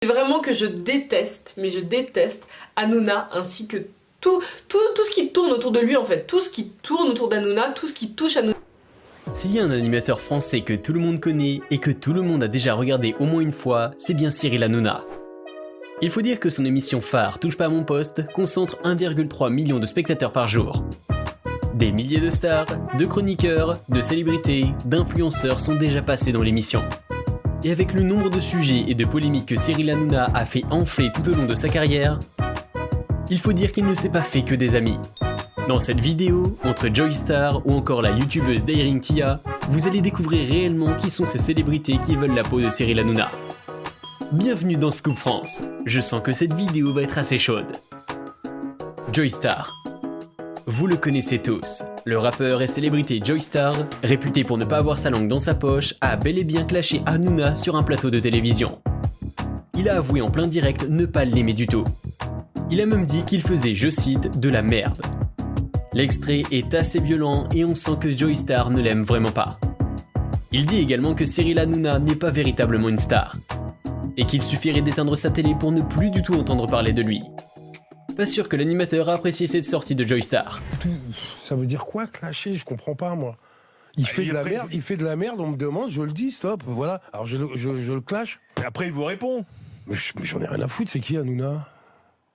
C'est vraiment que je déteste, mais je déteste Hanouna ainsi que tout ce qui tourne autour de lui en fait. Tout ce qui tourne autour d'Hanouna, tout ce qui touche Hanouna. S'il y a un animateur français que tout le monde connaît et que tout le monde a déjà regardé au moins une fois, c'est bien Cyril Hanouna. Il faut dire que son émission phare Touche pas à mon poste concentre 1,3 million de spectateurs par jour. Des milliers de stars, de chroniqueurs, de célébrités, d'influenceurs sont déjà passés dans l'émission. Et avec le nombre de sujets et de polémiques que Cyril Hanouna a fait enfler tout au long de sa carrière, il faut dire qu'il ne s'est pas fait que des amis. Dans cette vidéo, entre Joey Starr ou encore la youtubeuse Daring Tia, vous allez découvrir réellement qui sont ces célébrités qui veulent la peau de Cyril Hanouna. Bienvenue dans Scoop France, je sens que cette vidéo va être assez chaude. Joey Starr. Vous le connaissez tous, le rappeur et célébrité Joey Starr, réputé pour ne pas avoir sa langue dans sa poche, a bel et bien clashé Hanouna sur un plateau de télévision. Il a avoué en plein direct ne pas l'aimer du tout. Il a même dit qu'il faisait, je cite, de la merde. L'extrait est assez violent et on sent que Joey Starr ne l'aime vraiment pas. Il dit également que Cyril Hanouna n'est pas véritablement une star, et qu'il suffirait d'éteindre sa télé pour ne plus du tout entendre parler de lui. Pas sûr que l'animateur a apprécié cette sortie de Joey Starr. Ça veut dire quoi, clasher? Je comprends pas, moi. Il fait de la merde, on me demande, je le dis, stop, voilà. Alors je le clash. Et après, il vous répond. Mais j'en ai rien à foutre, c'est qui Hanouna?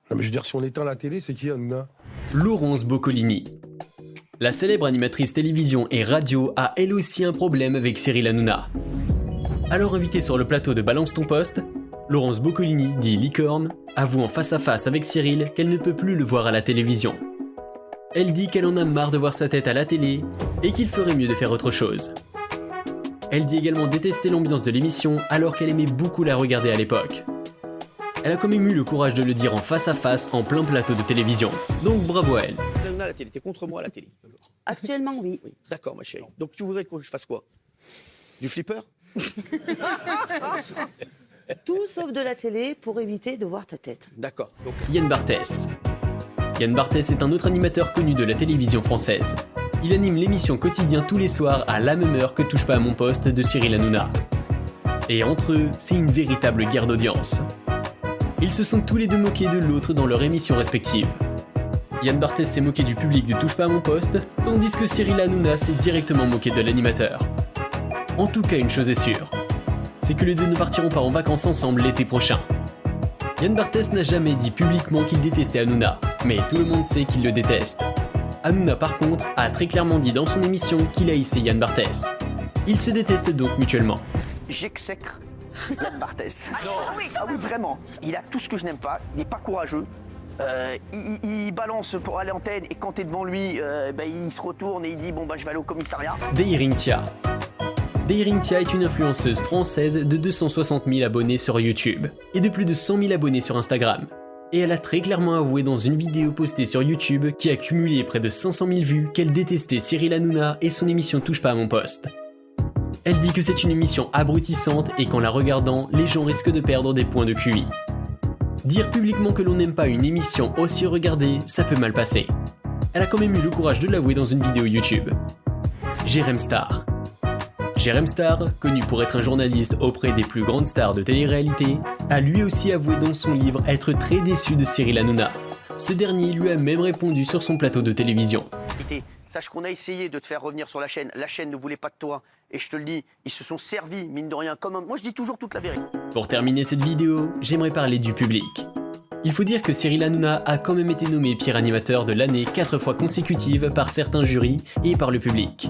Non mais je veux dire, si on éteint la télé, c'est qui Hanouna? Laurence Boccolini. La célèbre animatrice télévision et radio a elle aussi un problème avec Cyril Hanouna. Alors invitée sur le plateau de Balance ton poste, Laurence Boccolini, dit Licorne, avoue en face à face avec Cyril qu'elle ne peut plus le voir à la télévision. Elle dit qu'elle en a marre de voir sa tête à la télé et qu'il ferait mieux de faire autre chose. Elle dit également détester l'ambiance de l'émission alors qu'elle aimait beaucoup la regarder à l'époque. Elle a quand même eu le courage de le dire en face à face en plein plateau de télévision, donc bravo à elle. À la télé, t'es contre moi à la télé. Actuellement, oui. D'accord, ma chérie. Donc tu voudrais que je fasse quoi? Du flipper? Tout sauf de la télé pour éviter de voir ta tête. D'accord. Donc... Yann Barthès. Yann Barthès est un autre animateur connu de la télévision française. Il anime l'émission Quotidien tous les soirs à la même heure que Touche pas à mon poste de Cyril Hanouna. Et entre eux, c'est une véritable guerre d'audience. Ils se sont tous les deux moqués de l'autre dans leur émission respective. Yann Barthès s'est moqué du public de Touche pas à mon poste, tandis que Cyril Hanouna s'est directement moqué de l'animateur. En tout cas, une chose est sûre, c'est que les deux ne partiront pas en vacances ensemble l'été prochain. Yann Barthès n'a jamais dit publiquement qu'il détestait Hanouna, mais tout le monde sait qu'il le déteste. Hanouna par contre a très clairement dit dans son émission qu'il haïssait Yann Barthès. Ils se détestent donc mutuellement. J'exècre Yann Barthès. Ah oui, vraiment. Il a tout ce que je n'aime pas, il n'est pas courageux. Il balance pour aller en antenne et quand t'es devant lui, il se retourne et il dit bon je vais aller au commissariat. Daring Tia. Daring Tia est une influenceuse française de 260 000 abonnés sur YouTube et de plus de 100 000 abonnés sur Instagram. Et elle a très clairement avoué dans une vidéo postée sur YouTube qui a cumulé près de 500 000 vues qu'elle détestait Cyril Hanouna et son émission Touche pas à mon poste. Elle dit que c'est une émission abrutissante et qu'en la regardant, les gens risquent de perdre des points de QI. Dire publiquement que l'on n'aime pas une émission aussi regardée, ça peut mal passer. Elle a quand même eu le courage de l'avouer dans une vidéo YouTube. Jérém Starr. Jérém Starr, connu pour être un journaliste auprès des plus grandes stars de télé-réalité, a lui aussi avoué dans son livre être très déçu de Cyril Hanouna. Ce dernier lui a même répondu sur son plateau de télévision. Sache qu'on a essayé de te faire revenir sur la chaîne ne voulait pas de toi, et je te le dis, ils se sont servis, mine de rien, comme moi je dis toujours toute la vérité. Pour terminer cette vidéo, j'aimerais parler du public. Il faut dire que Cyril Hanouna a quand même été nommé pire animateur de l'année 4 fois consécutives par certains jurys et par le public.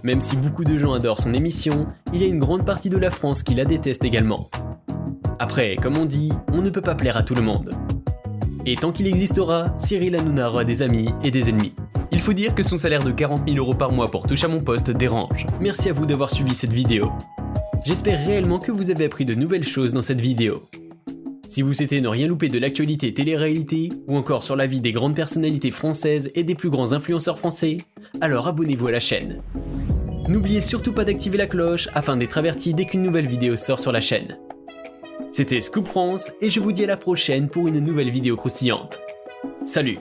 Même si beaucoup de gens adorent son émission, il y a une grande partie de la France qui la déteste également. Après, comme on dit, on ne peut pas plaire à tout le monde. Et tant qu'il existera, Cyril Hanouna aura des amis et des ennemis. Il faut dire que son salaire de 40 000 € par mois pour Touche à mon poste dérange. Merci à vous d'avoir suivi cette vidéo. J'espère réellement que vous avez appris de nouvelles choses dans cette vidéo. Si vous souhaitez ne rien louper de l'actualité télé-réalité, ou encore sur la vie des grandes personnalités françaises et des plus grands influenceurs français, alors abonnez-vous à la chaîne. N'oubliez surtout pas d'activer la cloche afin d'être averti dès qu'une nouvelle vidéo sort sur la chaîne. C'était Scoop France et je vous dis à la prochaine pour une nouvelle vidéo croustillante. Salut!